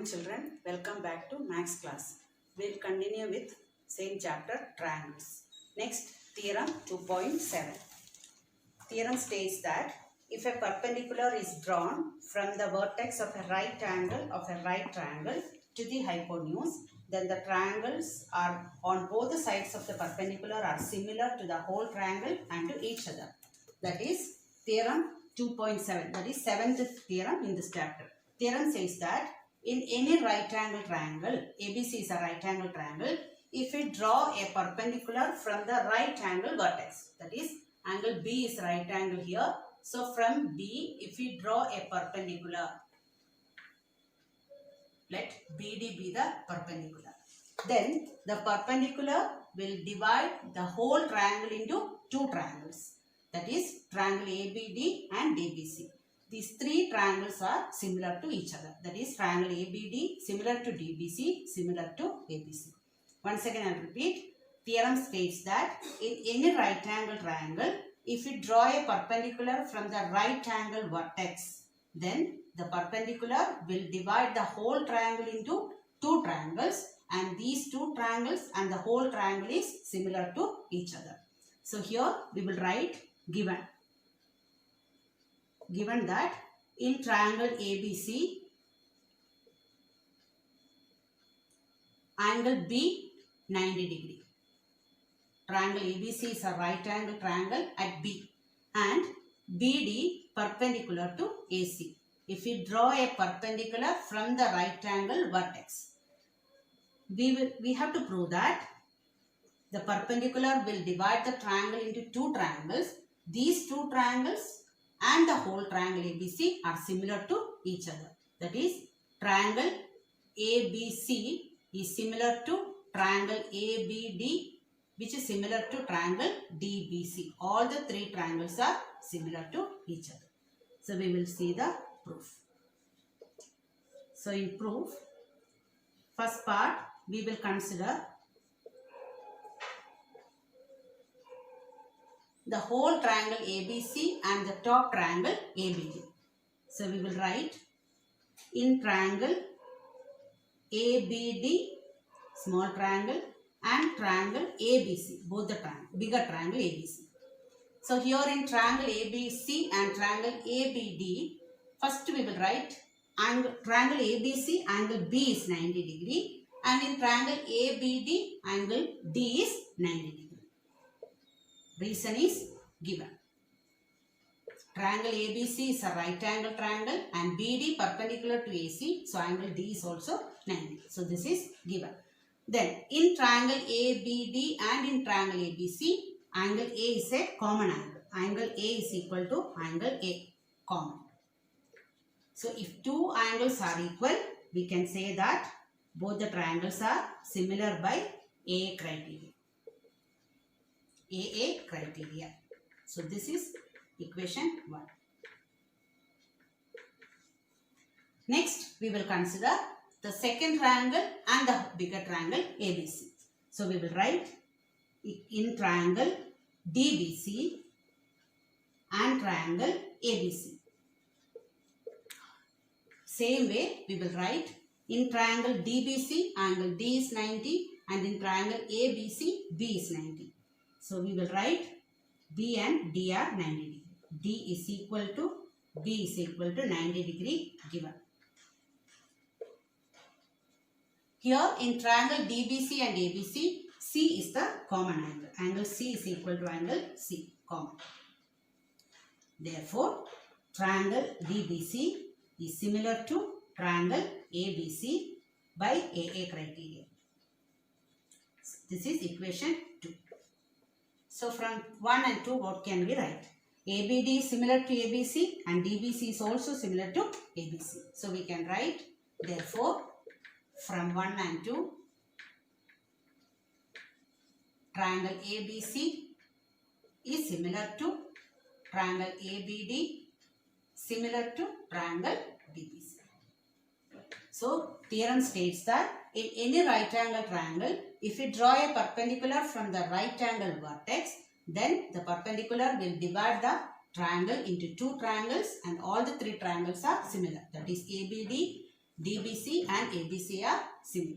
morning children, welcome back to Maths class. We'll continue with same chapter triangles. Next theorem 2.7. Theorem states that if a perpendicular is drawn from the vertex of a right angle of a right triangle to the hypotenuse, then the triangles are on both the sides of the perpendicular are similar to the whole triangle and to each other. That is theorem 2.7. That is seventh theorem in this chapter. Theorem says that in any right angle triangle, ABC is a right angle triangle, if we draw a perpendicular from the right angle vertex, that is angle B is right angle here. So from B, if we draw a perpendicular, let BD be the perpendicular. Then the perpendicular will divide the whole triangle into two triangles. That is triangle ABD and DBC. These three triangles are similar to each other. That is triangle ABD similar to DBC, similar to ABC. Once again I will repeat. Theorem states that in any right angle triangle, if we draw a perpendicular from the right angle vertex, then the perpendicular will divide the whole triangle into two triangles, and these two triangles and the whole triangle is similar to each other. So here we will write given that in triangle ABC, angle B 90 degree. Triangle ABC is a right angle triangle at B and BD perpendicular to AC. If we draw a perpendicular from the right angle vertex, we have to prove that the perpendicular will divide the triangle into two triangles. These two triangles and the whole triangle ABC are similar to each other. That is triangle ABC is similar to triangle ABD, which is similar to triangle DBC. All the three triangles are similar to each other. So we will see the proof. So in proof, first part we will consider the whole triangle ABC and the top triangle ABD. So we will write in triangle ABD, small triangle, and triangle ABC, both the bigger triangle ABC. So here in triangle ABC and triangle ABD, first we will write triangle ABC, angle B is 90 degree, and in triangle ABD, angle D is 90 degree. Reason is given. Triangle ABC is a right angle triangle and BD perpendicular to AC, so angle D is also 90. So this is given. Then in triangle ABD and in triangle ABC, angle A is a common angle. Angle A is equal to angle A, common. So if two angles are equal, we can say that both the triangles are similar by AA criteria. AA criteria. So this is equation 1. Next we will consider the second triangle and the bigger triangle ABC. So we will write in triangle DBC and triangle ABC. Same way we will write in triangle DBC, angle D is 90, and in triangle ABC, B is 90. So we will write B and D are 90 degree. D is equal to B is equal to 90 degree given. Here in triangle DBC and ABC, C is the common angle. Angle C is equal to angle C, common. Therefore, triangle DBC is similar to triangle ABC by AA criteria. This is equation 2. So from 1 and 2, what can we write? ABD is similar to ABC and DBC is also similar to ABC. So we can write, therefore, from 1 and 2, triangle ABC is similar to triangle ABD, similar to triangle DBC. So theorem states that in any right angle triangle, if we draw a perpendicular from the right angle vertex, then the perpendicular will divide the triangle into two triangles and all the three triangles are similar. That is ABD DBC and ABC are similar.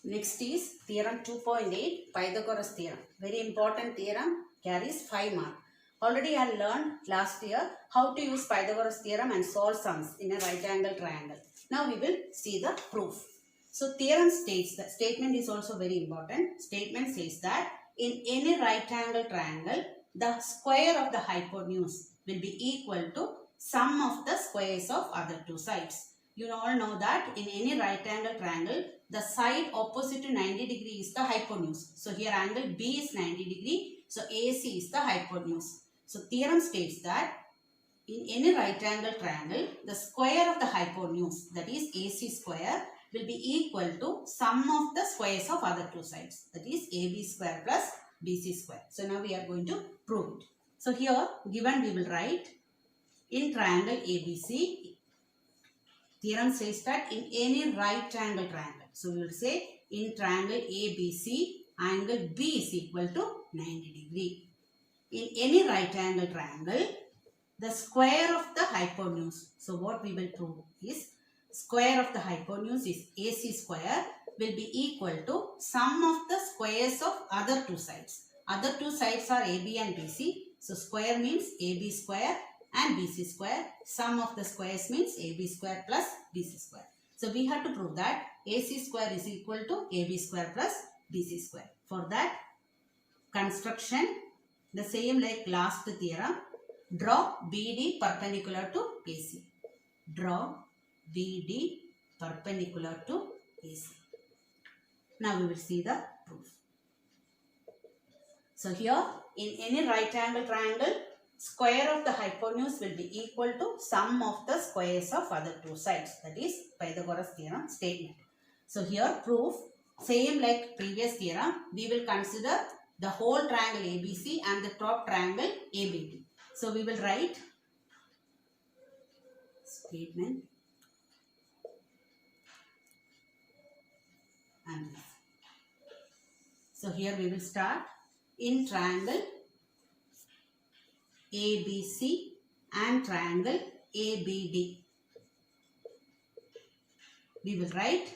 Next is theorem 2.8, Pythagoras theorem. Very important theorem, carries 5 marks. Already I learned last year how to use Pythagoras theorem and solve sums in a right angle triangle. Now we will see the proof. So theorem states, that statement is also very important. Statement says that in any right angle triangle, the square of the hypotenuse will be equal to sum of the squares of other two sides. You all know that in any right angle triangle, the side opposite to 90 degree is the hypotenuse. So here angle B is 90 degree. So AC is the hypotenuse. So theorem states that in any right angle triangle, the square of the hypotenuse, that is AC square, will be equal to sum of the squares of other two sides, that is AB square plus BC square. So now we are going to prove it. So here given we will write in triangle ABC, theorem says that in any right angle triangle. So we will say in triangle ABC, angle B is equal to 90 degree. In any right angle triangle, the square of the hypotenuse. So what we will prove is square of the hypotenuse is AC square will be equal to sum of the squares of other two sides. Other two sides are AB and BC. So square means AB square and BC square. Sum of the squares means AB square plus BC square. So we have to prove that AC square is equal to AB square plus BC square. For that construction, the same like last theorem, draw BD perpendicular to AC. Draw BD perpendicular to AC. Now we will see the proof. So here in any right angle triangle, square of the hypotenuse will be equal to sum of the squares of other two sides. That is Pythagoras theorem statement. So here proof, same like previous theorem, we will consider the whole triangle ABC and the top triangle ABD. So we will write statement and this. So here we will start in triangle ABC and triangle ABD. We will write,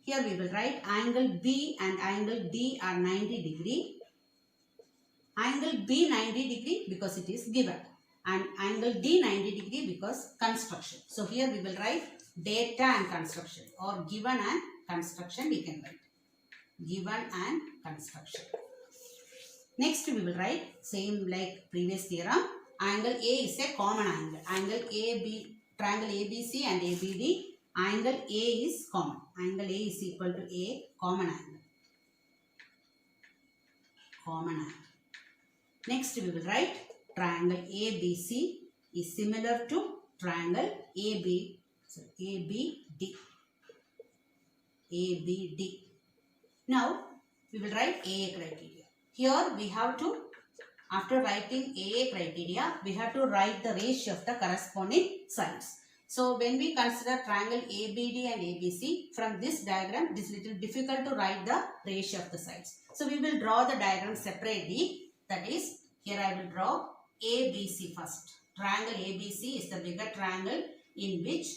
here we will write angle B and angle D are 90 degree. Angle B 90 degree because it is given, and angle D 90 degree because construction. So here we will write data and construction, or given and construction we can write. Given and construction. Next we will write same like previous theorem. Angle A is a common angle. Angle AB, triangle ABC and ABD, angle A is common. Angle A is equal to A, common angle. Common angle. Next we will write triangle ABC is similar to triangle ABD. ABD. Now we will write AA criteria. Here we have to, after writing AA criteria, we have to write the ratio of the corresponding sides. So when we consider triangle ABD and ABC, from this diagram it is little difficult to write the ratio of the sides. So we will draw the diagram separately. That is, here I will draw ABC first. Triangle ABC is the bigger triangle in which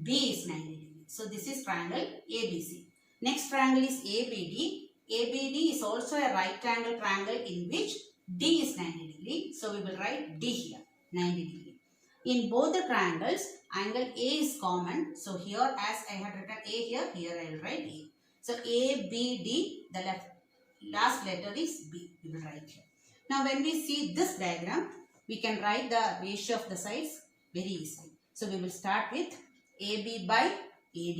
B is 90 degree. So this is triangle ABC. Next triangle is ABD. ABD is also a right angle triangle in which D is 90 degree. So we will write D here, 90 degree. In both the triangles, angle A is common. So here as I had written A here, here I will write A. So ABD, the last letter is B. We will write here. Now when we see this diagram, we can write the ratio of the sides very easily. So we will start with AB by AD.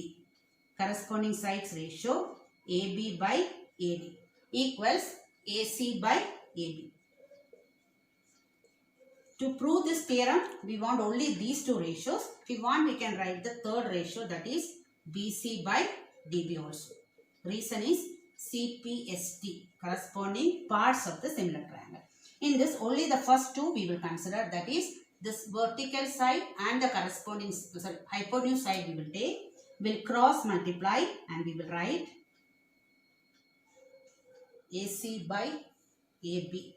Corresponding sides ratio AB by AD equals AC by AB. To prove this theorem, we want only these two ratios. If we want, we can write the third ratio, that is BC by DB also. Reason is CPST, corresponding parts of the similar triangle. In this, only the first two we will consider, that is this vertical side and the corresponding hypotenuse side we will take, will cross multiply, and we will write AC by AB.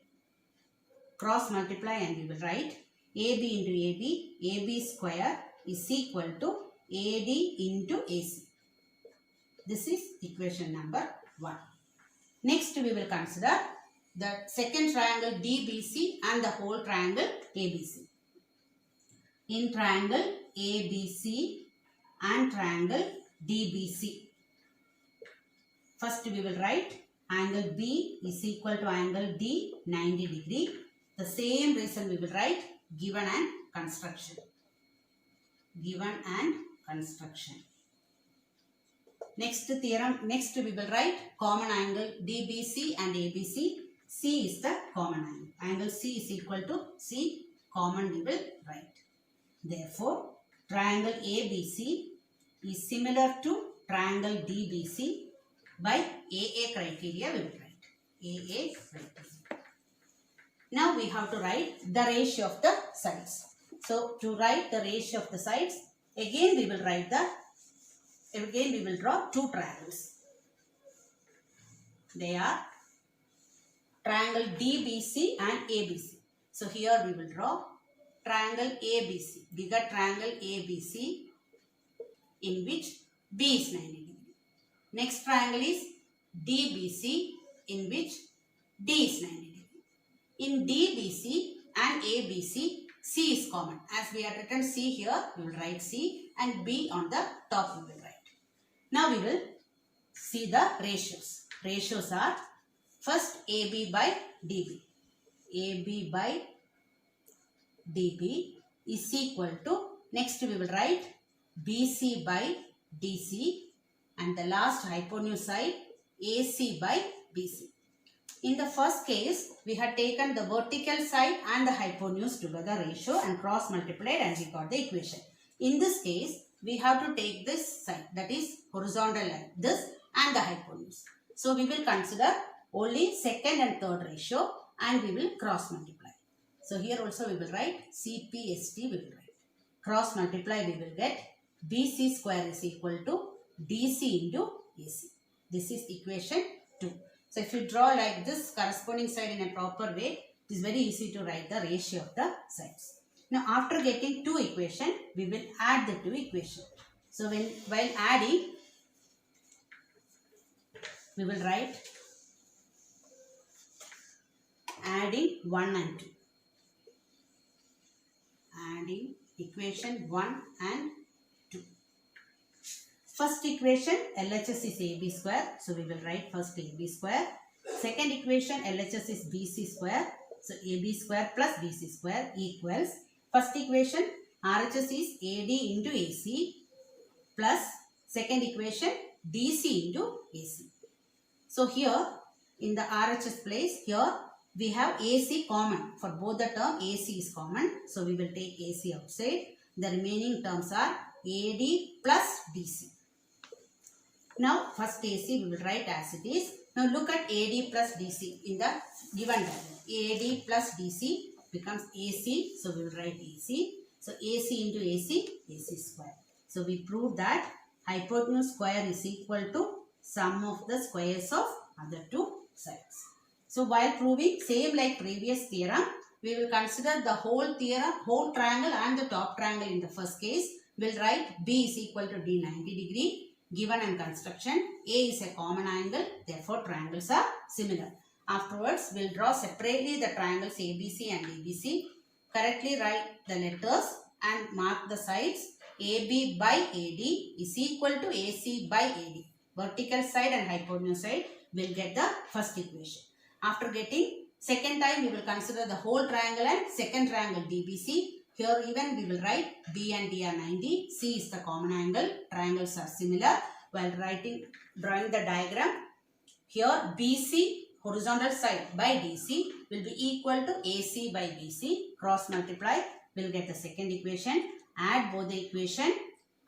Cross multiply and we will write AB into AB, AB square is equal to AD into AC. This is equation number 1. Next we will consider the second triangle DBC and the whole triangle ABC. In triangle ABC and triangle DBC, first we will write angle B is equal to angle D 90 degree. The same reason we will write given and construction. Given and construction. Next theorem, next we will write common angle DBC and ABC. C is the common angle. Angle C is equal to C, common we will write. Therefore, triangle ABC is similar to triangle DBC by AA criteria we will write. AA criteria. Now we have to write the ratio of the sides. So to write the ratio of the sides, again we will draw two triangles. They are triangle DBC and ABC. So here we will draw triangle ABC, bigger triangle ABC, in which B is 90 degree. Next triangle is DBC, in which D is 90 degree. In DBC and ABC, C is common. As we have written C here, we will write C, and B on the top we will write. Now we will see the ratios. Ratios are first AB by DB. AB by DB is equal to, next we will write BC by DC, and the last hypotenuse side AC by BC. In the first case, we had taken the vertical side and the hypotenuse together ratio and cross multiplied, and we got the equation. In this case, we have to take this side, that is horizontal line, this and the hypotenuse. So we will consider only second and third ratio, and we will cross multiply. So here also we will write CPST we will write. Cross multiply we will get BC square is equal to DC into AC. This is equation 2. So if you draw like this corresponding side in a proper way, it is very easy to write the ratio of the sides. Now after getting two equations, we will add the two equations. So while adding, we will write adding 1 and 2. Adding equation 1 and 2. First equation, LHS is AB square. So we will write first AB square. Second equation, LHS is BC square. So AB square plus BC square equals, first equation, RHS is AD into AC plus second equation, DC into AC. So here in the RHS place, here we have AC common. For both the term, AC is common. So we will take AC outside. The remaining terms are AD plus DC. Now first AC we will write as it is. Now look at AD plus DC in the given diagram. AD plus DC becomes AC. So we will write AC. So AC into AC, AC square. So we proved that hypotenuse square is equal to sum of the squares of other two sides. So while proving, same like previous theorem, we will consider the whole theorem, whole triangle and the top triangle in the first case. We will write B is equal to D 90 degree. Given and construction, A is a common angle, therefore triangles are similar. Afterwards, we will draw separately the triangles ABC and ABC. Correctly write the letters and mark the sides. AB by AD is equal to AC by AD. Vertical side and hypotenuse side will get the first equation. After getting second time, we will consider the whole triangle and second triangle DBC. Here even we will write B and D are 90. C is the common angle. Triangles are similar. While drawing the diagram, here BC horizontal side by DC will be equal to AC by BC. Cross multiply, we will get the second equation. Add both the equation.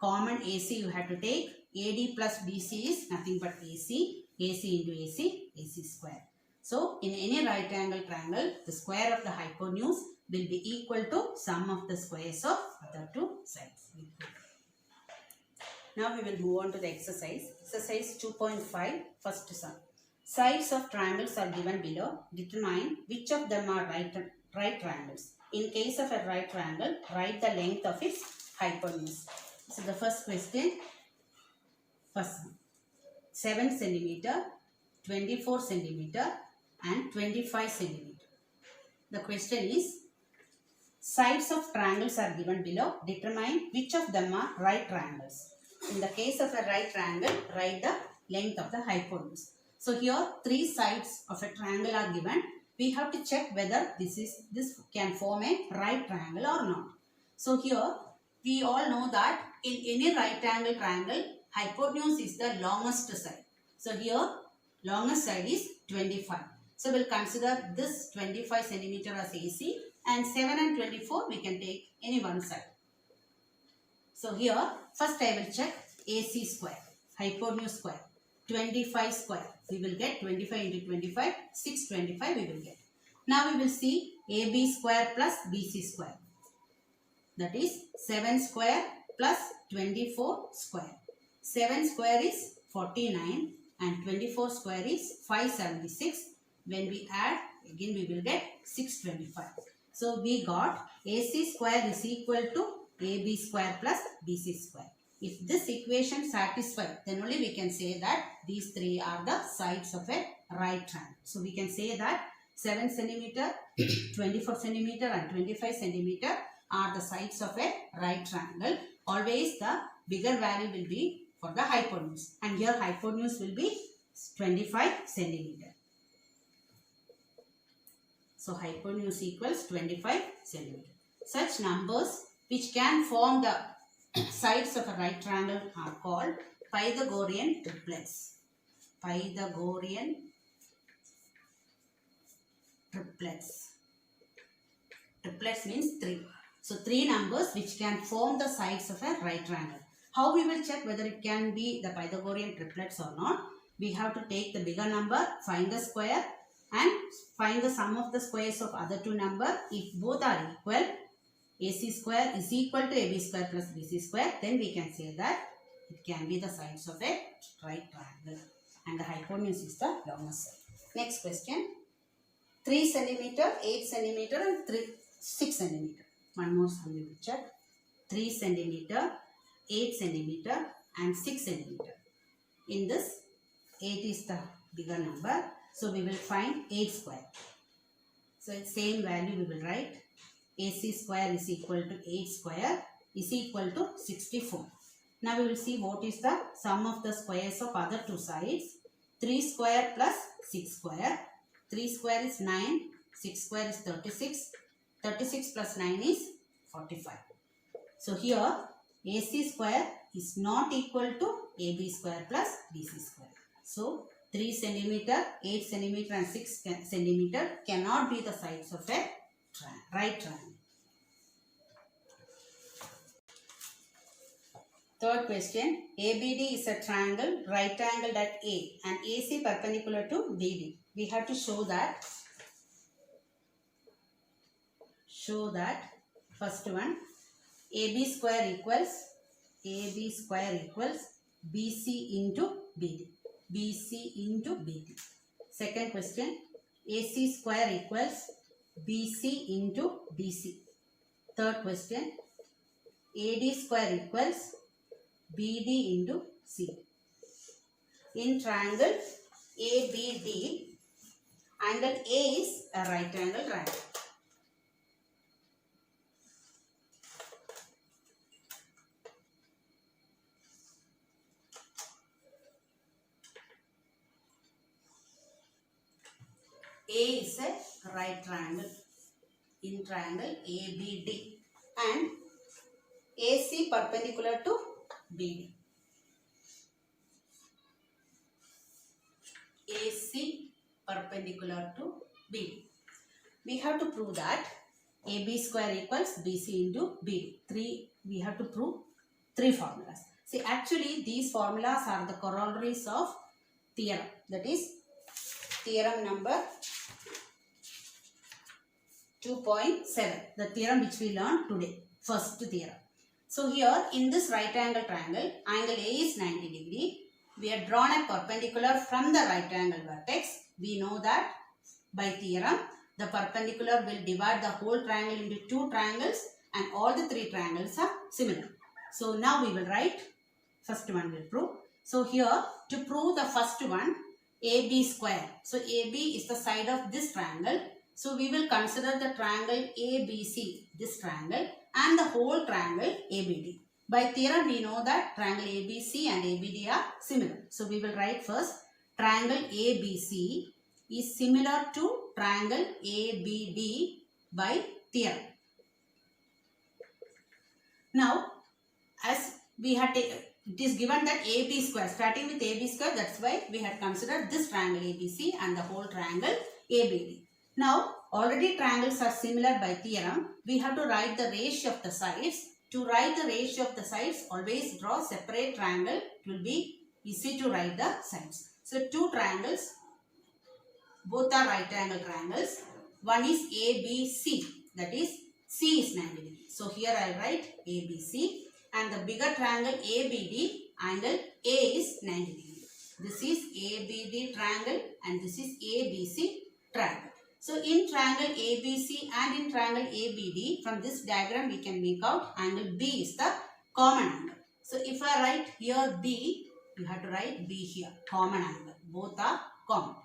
Common AC you have to take. AD plus BC is nothing but AC. AC into AC, AC square. So in any right angle triangle, the square of the hypotenuse will be equal to sum of the squares of other two sides. Now we will move on to the exercise. Exercise 2.5, first sum. Sides of triangles are given below. Determine which of them are right triangles. in case of a right triangle, write the length of its hypotenuse. So the first question, first one, 7 centimeter, 24 centimeter and 25 centimeter. The question is, sides of triangles are given below. Determine which of them are right triangles. In the case of a right triangle, write the length of the hypotenuse. So here 3 sides of a triangle are given. We have to check whether this can form a right triangle or not. So here we all know that in any right angle triangle, hypotenuse is the longest side. So here longest side is 25. So we'll consider this 25 centimeter as AC, and 7 and 24 we can take any one side. So here first I will check AC square, hypotenuse square, 25 square. We will get 25 into 25, 625 we will get. Now we will see AB square plus BC square. That is 7 square plus 24 square. 7 square is 49 and 24 square is 576. When we add, again we will get 625. So we got AC square is equal to AB square plus BC square. If this equation satisfies, then only we can say that these 3 are the sides of a right triangle. So we can say that 7 centimeter, 24 centimeter and 25 centimeter are the sides of a right triangle. Always the bigger value will be for the hypotenuse, and here hypotenuse will be 25 centimeter. So hypotenuse equals 25 centimeter. Such numbers which can form the sides of a right triangle are called Pythagorean triplets. Pythagorean triplets. Triplets means 3. So 3 numbers which can form the sides of a right triangle. How we will check whether it can be the Pythagorean triplets or not? We have to take the bigger number, find the square and find the sum of the squares of other 2 numbers. If both are equal, AC square is equal to AB square plus BC square, then we can say that it can be the sides of a right triangle and the hypotenuse is the longest side. Next question, 3 centimeter, 8 centimeter and 6 centimeter. One more sum we will check. 3 centimeter, 8 centimeter and 6 centimeter. In this, 8 is the bigger number. So we will find 8 square. So same value we will write. AC square is equal to 8 square is equal to 64. Now we will see what is the sum of the squares of other 2 sides. 3 square plus 6 square. 3 square is 9. 6 square is 36. 36 plus 9 is 45. So here AC square is not equal to AB square plus BC square. So 3 centimeter, 8 centimeter and 6 centimeter cannot be the sides of a right triangle. Third question, ABD is a triangle right angled at A and AC perpendicular to BD. We have to show that first one, AB square equals BC into BD. BC into BD. Second question, AC square equals BC into BC. Third question, AD square equals BD into C. In triangle ABD, angle A is a right angle triangle. A is a right triangle in triangle ABD and AC perpendicular to BD. AC perpendicular to BD. We have to prove that AB square equals BC into BD. We have to prove 3 formulas. See, actually these formulas are the corollaries of theorem. That is theorem number 2.7, the theorem which we learned today, first theorem. So here in this right angle triangle, angle A is 90 degree. We have drawn a perpendicular from the right angle vertex. We know that by theorem, the perpendicular will divide the whole triangle into two triangles and all the three triangles are similar. So now we will write, first one will prove. So here to prove the first one, AB square. So AB is the side of this triangle. So we will consider the triangle ABC, this triangle, and the whole triangle ABD. By theorem we know that triangle ABC and ABD are similar. So we will write first triangle ABC is similar to triangle ABD by theorem. Now as we had it is given that AB square, starting with AB square, that's why we had considered this triangle ABC and the whole triangle ABD. Now already triangles are similar by theorem. We have to write the ratio of the sides. To write the ratio of the sides, always draw separate triangle. It will be easy to write the sides. So two triangles, both are right angle triangles. One is ABC, that is C is 90 degrees. So here I write ABC, and the bigger triangle ABD, angle A is 90 degrees. This is ABD triangle and this is ABC triangle. So in triangle ABC and in triangle ABD, from this diagram we can make out angle B is the common angle. So if I write here B, you have to write B here, common angle. Both are common.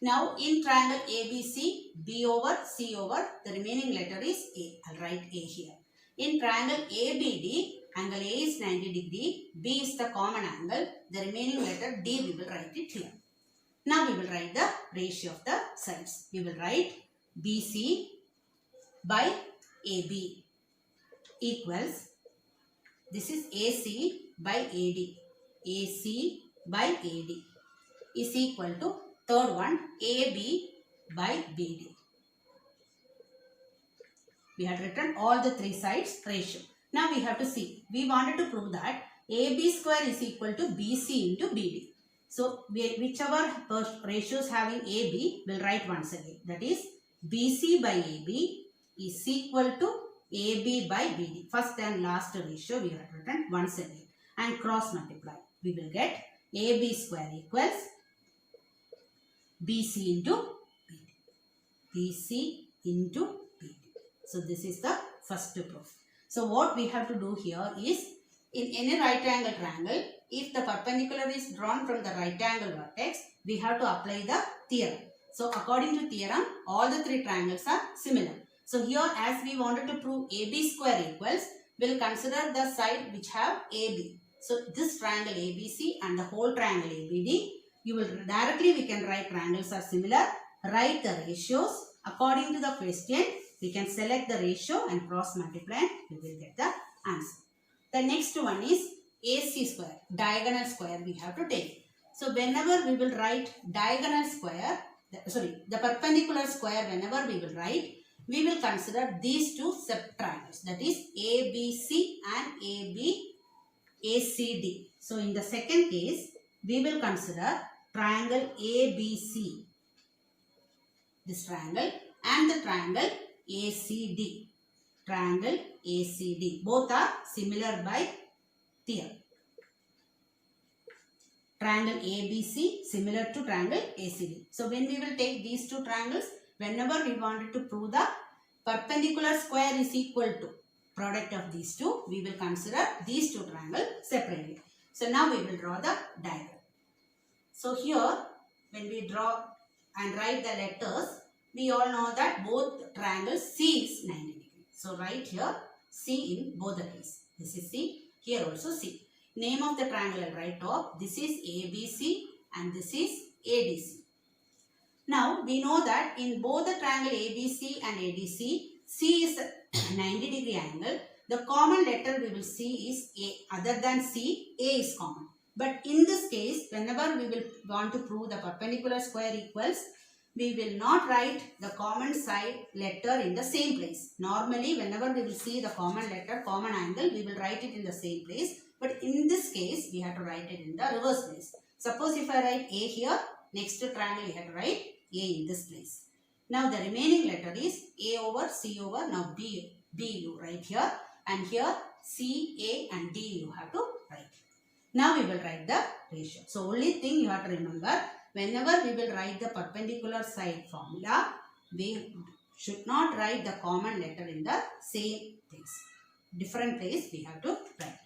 Now in triangle ABC, B over C over, the remaining letter is A. I'll write A here. In triangle ABD, angle A is 90 degree, B is the common angle, the remaining letter D we will write it here. Now we will write the ratio of the sides. We will write BC by AB equals, this is AC by AD, AC by AD is equal to third one AB by BD. We had written all the three sides ratio. Now we have to see. We wanted to prove that AB square is equal to BC into BD. So whichever ratios having AB will write once again. That is BC by AB is equal to AB by BD. First and last ratio we have written once again and cross multiply. We will get AB square equals BC into BD. BC into BD. So this is the first proof. So what we have to do here is, in any right angle triangle, if the perpendicular is drawn from the right angle vertex, we have to apply the theorem. So according to theorem, all the three triangles are similar. So here as we wanted to prove AB square equals, we will consider the side which have AB. So this triangle ABC and the whole triangle ABD, you will directly we can write triangles are similar, write the ratios. According to the question, we can select the ratio and cross multiply and we will get the answer. The next one is AC square, diagonal square we have to take. So whenever we will write diagonal square, the perpendicular square whenever we will write, we will consider these two sub-triangles, that is ABC and ACD. So in the second case, we will consider triangle ABC, this triangle, and the triangle ACD, triangle ACD. Both are similar by theorem. Triangle ABC similar to triangle ACD. So when we will take these two triangles, whenever we wanted to prove the perpendicular square is equal to product of these two, we will consider these two triangles separately. So now we will draw the diagram. So here when we draw and write the letters, we all know that both triangles C is 90 degrees. So write here C in both the cases. This is C, here also C. Name of the triangle I'll write top. This is ABC and this is ADC. Now we know that in both the triangle ABC and ADC, C is a 90 degree angle. The common letter we will see is A. Other than C, A is common. But in this case, whenever we will want to prove the perpendicular square equals, we will not write the common side letter in the same place. Normally, whenever we will see the common letter, common angle, we will write it in the same place. But in this case, we have to write it in the reverse place. Suppose if I write A here, next to triangle, we have to write A in this place. Now, the remaining letter is A over C over, now B you write here. And here, C, A and D you have to write. Now, we will write the ratio. So, only thing you have to remember, whenever we will write the perpendicular side formula, we should not write the common letter in the same place. Different place we have to write.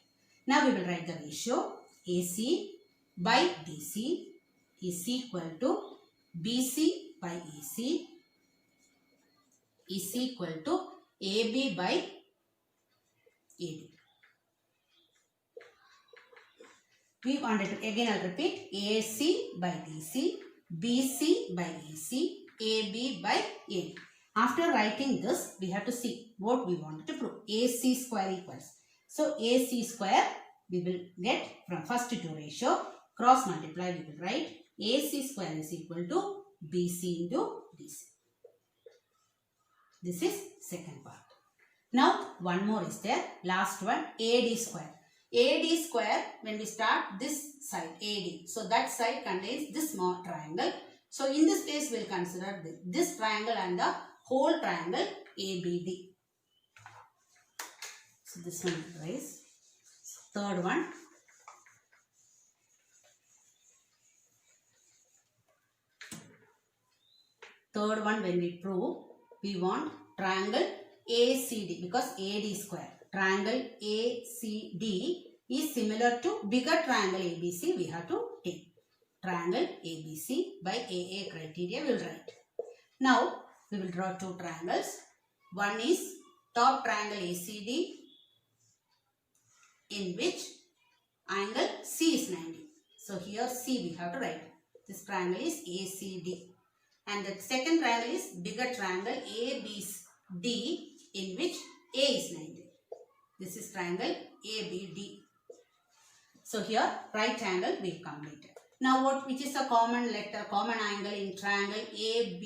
Now we will write the ratio. AC by DC is equal to BC by AC is equal to AB by AD. We wanted to, again I'll repeat, AC by DC, BC by AC, AB by AD. After writing this, we have to see what we wanted to prove. AC square equals. So AC square we will get from first two ratio, cross multiply, we will write AC square is equal to BC into DC. This is second part. Now one more is there, last one, AD square. AD square, when we start this side AD, so that side contains this small triangle. So in this case we will consider this triangle and the whole triangle ABD. So this one will raise. Third one. Third one, when we prove, we want triangle ACD because AD square. Triangle ACD is similar to bigger triangle ABC. We have to take triangle ABC by AA criteria we will write. Now we will draw two triangles. One is top triangle ACD, in which angle C is 90. So here C we have to write. This triangle is ACD. And the second triangle is bigger triangle ABD, in which A is 90. This is triangle ABD. So here right angle we completed. Now which is a common letter, common angle in triangle ABD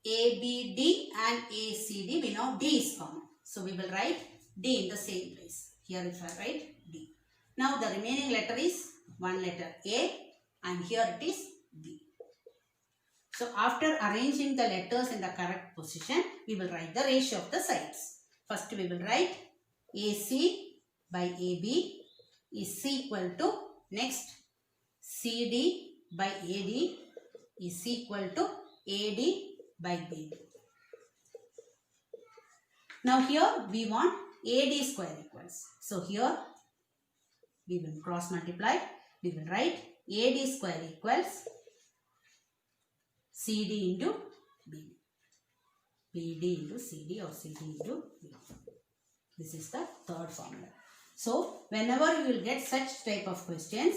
and ACD? We know D is common. So we will write D in the same place. Here if I write D. Now the remaining letter is one letter A and here it is B. So after arranging the letters in the correct position, we will write the ratio of the sides. First we will write AC by AB is equal to, next CD by AD is equal to AD by BD. Now here we want AD square equals. So here we will cross multiply. We will write AD square equals CD into BD. BD into CD or CD into BD. This is the third formula. So whenever you will get such type of questions,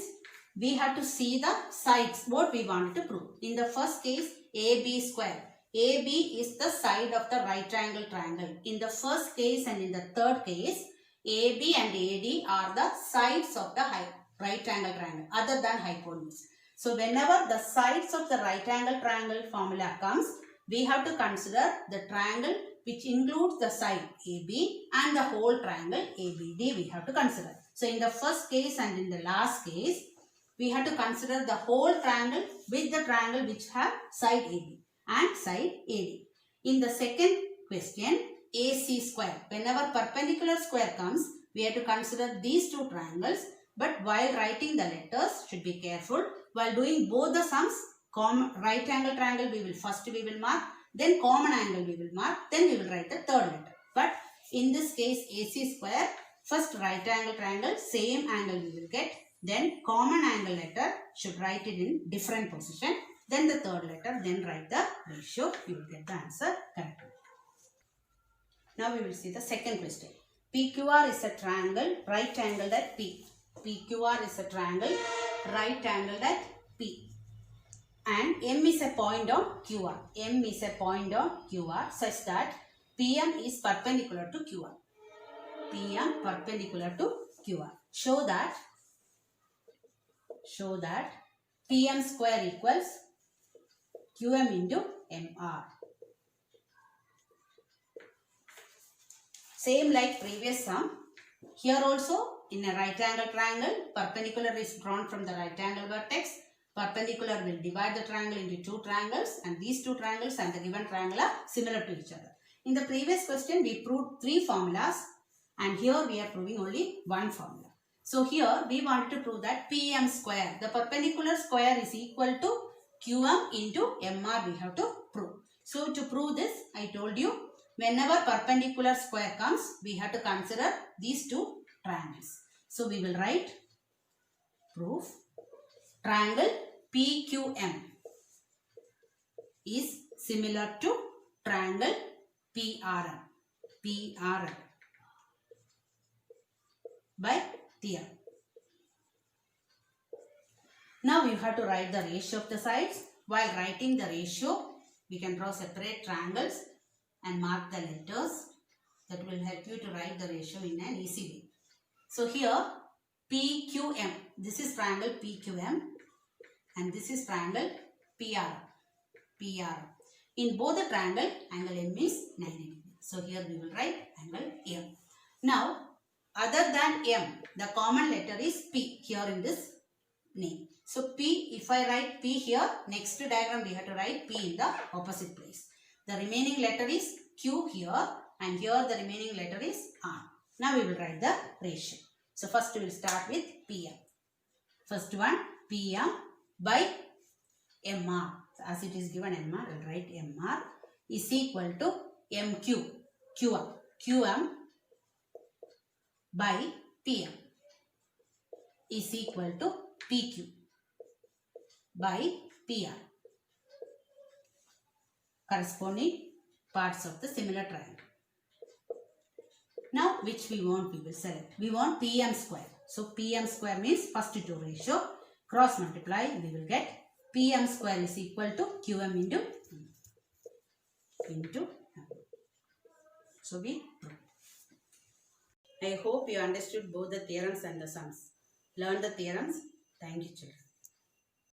we have to see the sides, what we wanted to prove. In the first case, AB square. AB is the side of the right angle triangle. In the first case and in the third case, AB and AD are the sides of the right angle triangle other than hypotenuse. So whenever the sides of the right angle triangle formula comes, we have to consider the triangle which includes the side AB and the whole triangle ABD we have to consider. So in the first case and in the last case, we have to consider the whole triangle with the triangle which have side AB and side AD. In the second question, AC square. Whenever perpendicular square comes, we have to consider these two triangles. But while writing the letters, should be careful. While doing both the sums, right angle triangle we will mark, then common angle we will mark, then we will write the third letter. But in this case AC square, first right angle triangle, same angle we will get, then common angle letter, should write it in different position, then the third letter, then write the ratio, you will get the answer correctly. Now we will see the second question. PQR is a triangle, right angled at P. PQR is a triangle, right angled at P. And M is a point on QR. M is a point on QR such that PM is perpendicular to QR. PM perpendicular to QR. Show that PM square equals QM into MR. Same like previous sum. Here also in a right angle triangle, perpendicular is drawn from the right angle vertex. Perpendicular will divide the triangle into two triangles, and these two triangles and the given triangle are similar to each other. In the previous question, we proved three formulas, and here we are proving only one formula. So here we wanted to prove that PM square, the perpendicular square is equal to QM into MR we have to prove. So to prove this, I told you, whenever perpendicular square comes, we have to consider these two triangles. So we will write proof. Triangle PQM is similar to triangle PRM. PRM by theorem. Now you have to write the ratio of the sides. While writing the ratio, we can draw separate triangles and mark the letters. That will help you to write the ratio in an easy way. So here PQM, this is triangle PQM and this is triangle PR. In both the triangle, angle M is 90 degrees. So here we will write angle M. Now, other than M, the common letter is P here in this name. So P, if I write P here, next diagram we have to write P in the opposite place. The remaining letter is Q here and here the remaining letter is R. Now we will write the ratio. So first we will start with PM. First one, PM by MR. So as it is given MR, I will write MR is equal to MQ, QM by PM is equal to PQ by PR. Corresponding parts of the similar triangle. Now which we want, we will select. We want PM square. So PM square means first two ratio. Cross multiply, we will get PM square is equal to QM into M. So we prove. I hope you understood both the theorems and the sums. Learn the theorems. Thank you, children.